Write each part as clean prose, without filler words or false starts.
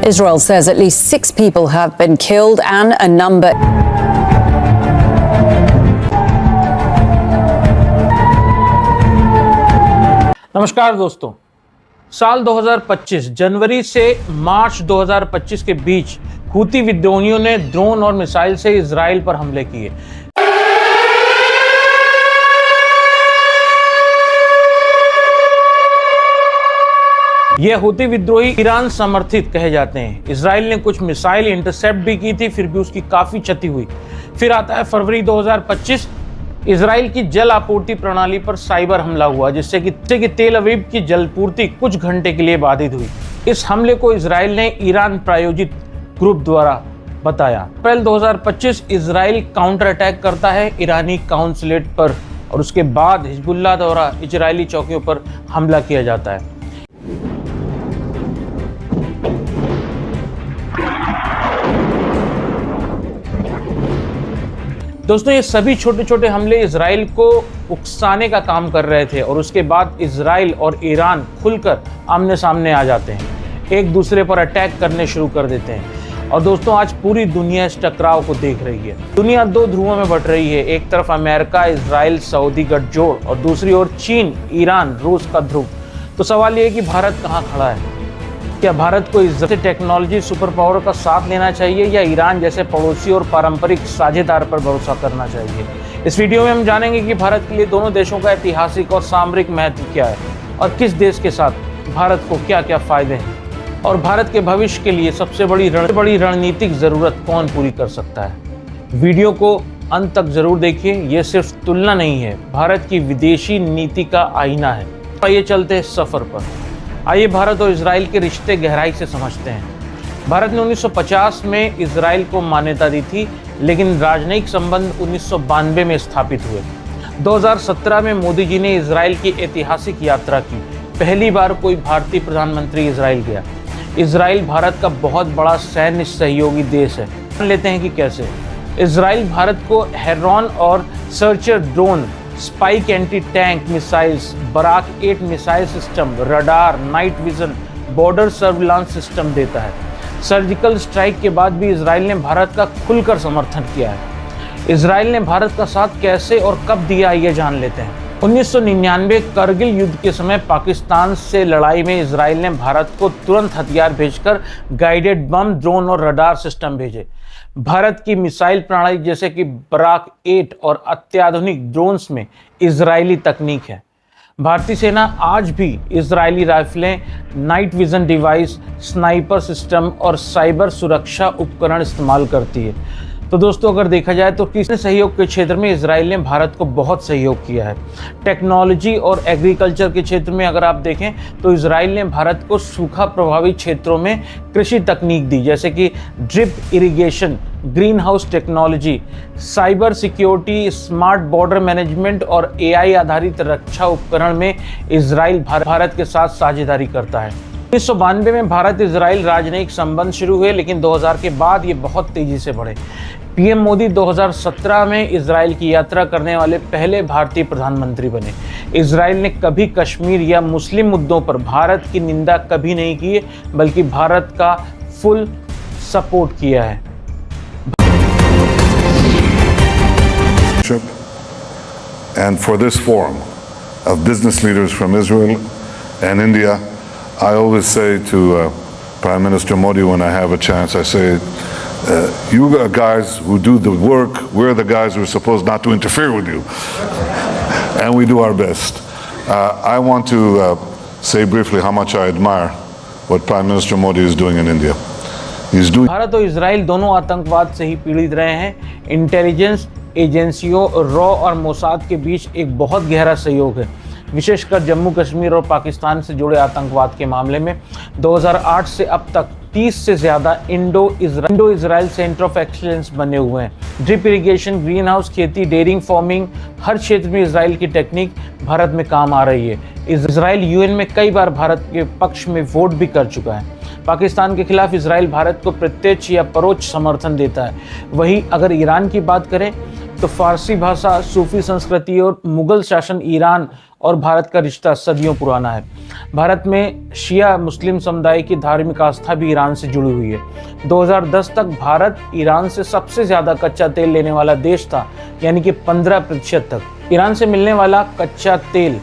Israel says at least 6 people have been killed and a number. नमस्कार दोस्तों, साल 2025 जनवरी से मार्च 2025 के बीच हूती विद्रोहियों ने ड्रोन और मिसाइल से इजराइल पर हमले किए। ये हूती विद्रोही ईरान समर्थित कहे जाते हैं। इजराइल ने कुछ मिसाइल इंटरसेप्ट भी की थी, फिर भी उसकी काफी क्षति हुई। फिर आता है फरवरी 2025, इजराइल की जल आपूर्ति प्रणाली पर साइबर हमला हुआ, जिससे कि तेल अवीव की जलपूर्ति कुछ घंटे के लिए बाधित हुई। इस हमले को इजराइल ने ईरान प्रायोजित ग्रुप द्वारा बताया। अप्रैल 2025 इजराइल काउंटर अटैक करता है ईरानी काउंसलेट पर और उसके बाद हिजबुल्लाह द्वारा इजरायली चौकियों पर हमला किया जाता है। दोस्तों, ये सभी छोटे छोटे हमले इजराइल को उकसाने का काम कर रहे थे और उसके बाद इजराइल और ईरान खुलकर आमने सामने आ जाते हैं, एक दूसरे पर अटैक करने शुरू कर देते हैं। और दोस्तों, आज पूरी दुनिया इस टकराव को देख रही है। दुनिया दो ध्रुवों में बट रही है, एक तरफ अमेरिका, इजराइल, सऊदी गठजोड़ और दूसरी ओर चीन, ईरान, रूस का ध्रुव। तो सवाल ये है कि भारत कहाँ खड़ा है? क्या भारत को इस टेक्नोलॉजी सुपर पावर का साथ लेना चाहिए या ईरान जैसे पड़ोसी और पारंपरिक साझेदार पर भरोसा करना चाहिए? इस वीडियो में हम जानेंगे कि भारत के लिए दोनों देशों का ऐतिहासिक और सामरिक महत्व क्या है और किस देश के साथ भारत को क्या क्या फायदे हैं और भारत के भविष्य के लिए सबसे बड़ी रणनीतिक जरूरत कौन पूरी कर सकता है। वीडियो को अंत तक जरूर देखिए, ये सिर्फ तुलना नहीं है, भारत की विदेशी नीति का आईना है। आइए चलते हैं सफर पर। आइए भारत और इजराइल के रिश्ते गहराई से समझते हैं। भारत ने 1950 में इजराइल को मान्यता दी थी, लेकिन राजनयिक संबंध 1992 में स्थापित हुए। 2017 में मोदी जी ने इजराइल की ऐतिहासिक यात्रा की। पहली बार कोई भारतीय प्रधानमंत्री इजराइल गया। इजराइल भारत का बहुत बड़ा सैन्य सहयोगी देश है। जान लेते हैं कि कैसे। इजराइल भारत को हेरॉन और Searcher drone, Spike anti tank missiles, Barak 8 missile system, radar, night vision, border surveillance system देता है। सर्जिकल स्ट्राइक के बाद भी इजराइल ने भारत का खुलकर समर्थन किया है। इजराइल ने भारत का साथ कैसे और कब दिया, ये जान लेते हैं। 1999 करगिल युद्ध के समय पाकिस्तान से लड़ाई में इजराइल ने भारत को तुरंत हथियार भेजकर गाइडेड बम, ड्रोन और रडार सिस्टम भेजे। भारत की मिसाइल प्रणाली जैसे कि बराक 8 और अत्याधुनिक ड्रोन्स में इजरायली तकनीक है। भारतीय सेना आज भी इजरायली राइफलें, night vision device, sniper system और साइबर सुरक्षा उपकरण इस्तेमाल करती है। तो दोस्तों, अगर देखा जाए तो किसी सहयोग के क्षेत्र में इजराइल ने भारत को बहुत सहयोग किया है। टेक्नोलॉजी और एग्रीकल्चर के क्षेत्र में अगर आप देखें तो इजराइल ने भारत को सूखा प्रभावित क्षेत्रों में कृषि तकनीक दी, जैसे कि drip irrigation, green house technology, cyber security, smart border management और AI आधारित रक्षा उपकरण में इजराइल भारत के साथ साझेदारी करता है। 1992 में भारत इजराइल राजनयिक संबंध शुरू हुए, लेकिन 2000 के बाद ये बहुत तेजी से बढ़े। पीएम मोदी 2017 में इजराइल की यात्रा करने वाले पहले भारतीय प्रधानमंत्री बने। इजराइल ने कभी कश्मीर या मुस्लिम मुद्दों पर भारत की निंदा कभी नहीं की, बल्कि भारत का फुल सपोर्ट किया है। And for this forum of business leaders from Israel and India, I always say to Prime Minister Modi when I have a chance, I say, you are guys who do the work, we're the guys who are supposed not to interfere with you. And we do our best. I want to say briefly how much I admire what Prime Minister Modi is doing in India. Bharat और Israel दोनों आतंकवाद से ही पीड़ित रहे हैं। Intelligence एजेंसियों, raw और Mossad के बीच एक बहुत गहरा सहयोग है, विशेषकर जम्मू कश्मीर और पाकिस्तान से जुड़े आतंकवाद के मामले में। 2008 से अब तक 30 से ज़्यादा Indo Israel centre of excellence बने हुए हैं। ड्रिप इरिगेशन, ग्रीन हाउस खेती, डेयरिंग फार्मिंग, हर क्षेत्र में इजराइल की टेक्निक भारत में काम आ रही है। इजराइल यूएन में कई बार भारत के पक्ष में वोट भी कर चुका है। पाकिस्तान के खिलाफ इजराइल भारत को प्रत्यक्ष या परोक्ष समर्थन देता है। वहीं अगर ईरान की बात करें तो फारसी भाषा, सूफी संस्कृति और मुगल शासन ईरान और भारत का रिश्ता सदियों पुराना है। भारत में शिया मुस्लिम समुदाय की धार्मिक आस्था भी ईरान से जुड़ी हुई है। 2010 तक भारत ईरान से सबसे ज़्यादा कच्चा तेल लेने वाला देश था, यानी कि 15% तक। ईरान से मिलने वाला कच्चा तेल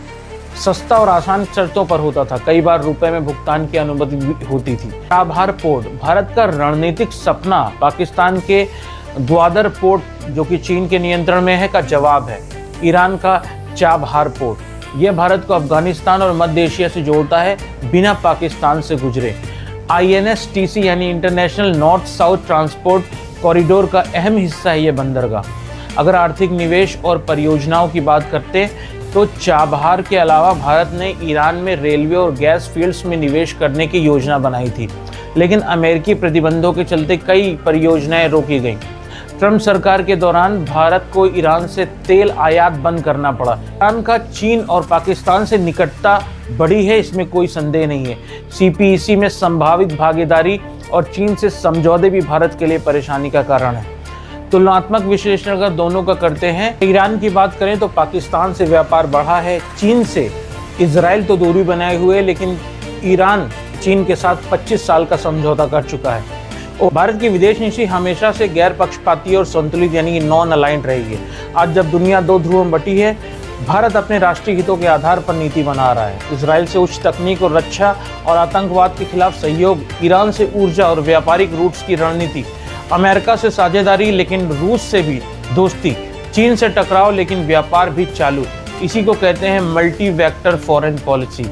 सस्ता और आसान शर्तों पर होता था, कई बार रुपए में भुगतान की अनुमति भी होती थी। चाबहार पोर्ट भारत का रणनीतिक सपना पाकिस्तान के ग्वादर पोर्ट जो कि चीन के नियंत्रण में है का जवाब है। ईरान का चाबहार पोर्ट यह भारत को अफगानिस्तान और मध्य एशिया से जोड़ता है बिना पाकिस्तान से गुजरे। INSTC यानी international north south transport corridor का अहम हिस्सा है यह बंदरगाह। अगर आर्थिक निवेश और परियोजनाओं की बात करते तो चाबहार के अलावा भारत ने ईरान में रेलवे और गैस फील्ड्स में निवेश करने की योजना बनाई थी, लेकिन अमेरिकी प्रतिबंधों के चलते कई परियोजनाएं रोकी गईं। ट्रंप सरकार के दौरान भारत को ईरान से तेल आयात बंद करना पड़ा। ईरान का चीन और पाकिस्तान से निकटता बढ़ी है, इसमें कोई संदेह नहीं है। CPEC में संभावित भागीदारी और चीन से समझौते भी भारत के लिए परेशानी का कारण है। तुलनात्मक विश्लेषण अगर दोनों का करते हैं, ईरान की बात करें तो पाकिस्तान से व्यापार बढ़ा है, चीन से इजराइल तो दूरी बनाए हुए, लेकिन ईरान चीन के साथ 25 साल का समझौता कर चुका है। और भारत की विदेश नीति हमेशा से गैर पक्षपाती और संतुलित यानी कि नॉन अलाइंड रही है। आज जब दुनिया दो ध्रुवों में बटी है, भारत अपने राष्ट्रीय हितों के आधार पर नीति बना रहा है। इजराइल से उच्च तकनीक और रक्षा और आतंकवाद के खिलाफ सहयोग, ईरान से ऊर्जा और व्यापारिक रूट्स की रणनीति, अमेरिका से साझेदारी लेकिन रूस से भी दोस्ती, चीन से टकराव लेकिन व्यापार भी चालू। इसी को कहते हैं मल्टी वेक्टर फॉरेन पॉलिसी,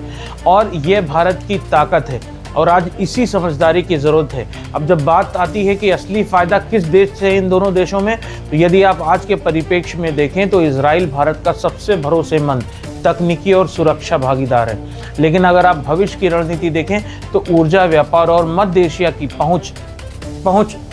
और ये भारत की ताकत है और आज इसी समझदारी की ज़रूरत है। अब जब बात आती है कि असली फ़ायदा किस देश से है इन दोनों देशों में, तो यदि आप आज के परिप्रेक्ष्य में देखें तो इजराइल भारत का सबसे भरोसेमंद तकनीकी और सुरक्षा भागीदार है। लेकिन अगर आप भविष्य की रणनीति देखें तो ऊर्जा, व्यापार और मध्य एशिया की पहुँच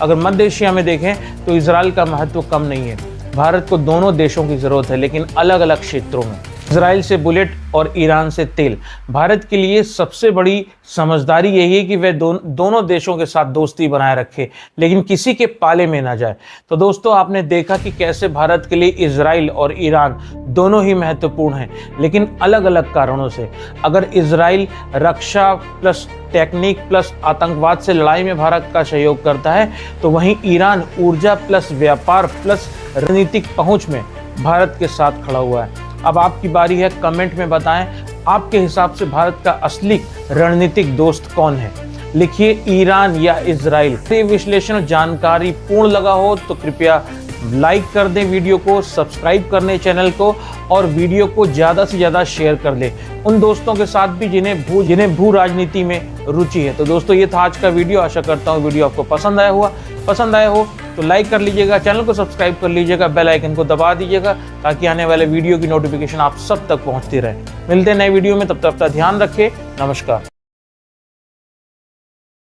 अगर मध्य एशिया में देखें तो इजराइल का महत्व कम नहीं है। भारत को दोनों देशों की ज़रूरत है, लेकिन अलग अलग क्षेत्रों में। इजराइल से बुलेट और ईरान से तेल। भारत के लिए सबसे बड़ी समझदारी यही है कि वह दोनों देशों के साथ दोस्ती बनाए रखे, लेकिन किसी के पाले में ना जाए। तो दोस्तों, आपने देखा कि कैसे भारत के लिए इजराइल और ईरान दोनों ही महत्वपूर्ण हैं, लेकिन अलग अलग कारणों से। अगर इजराइल रक्षा प्लस टेक्निक प्लस आतंकवाद से लड़ाई में भारत का सहयोग करता है, तो वहीं ईरान ऊर्जा प्लस व्यापार प्लस रणनीतिक पहुंच में भारत के साथ खड़ा हुआ है। अब आपकी बारी है, कमेंट में बताएं आपके हिसाब से भारत का असली रणनीतिक दोस्त कौन है। लिखिए ईरान या इजराइल। ये विश्लेषण जानकारी पूर्ण लगा हो तो कृपया लाइक कर दें वीडियो को, सब्सक्राइब कर लें चैनल को और वीडियो को ज़्यादा से ज़्यादा शेयर कर दें उन दोस्तों के साथ भी जिन्हें भू राजनीति में रुचि है। तो दोस्तों, ये था आज का वीडियो। आशा करता हूँ वीडियो आपको पसंद आया हो तो लाइक कर लीजिएगा, चैनल को सब्सक्राइब कर लीजिएगा, बेल आइकन को दबा दीजिएगा ताकि आने वाले वीडियो की नोटिफिकेशन आप सब तक पहुँचती रहे। मिलते हैं नए वीडियो में, तब तक ध्यान रखें। नमस्कार।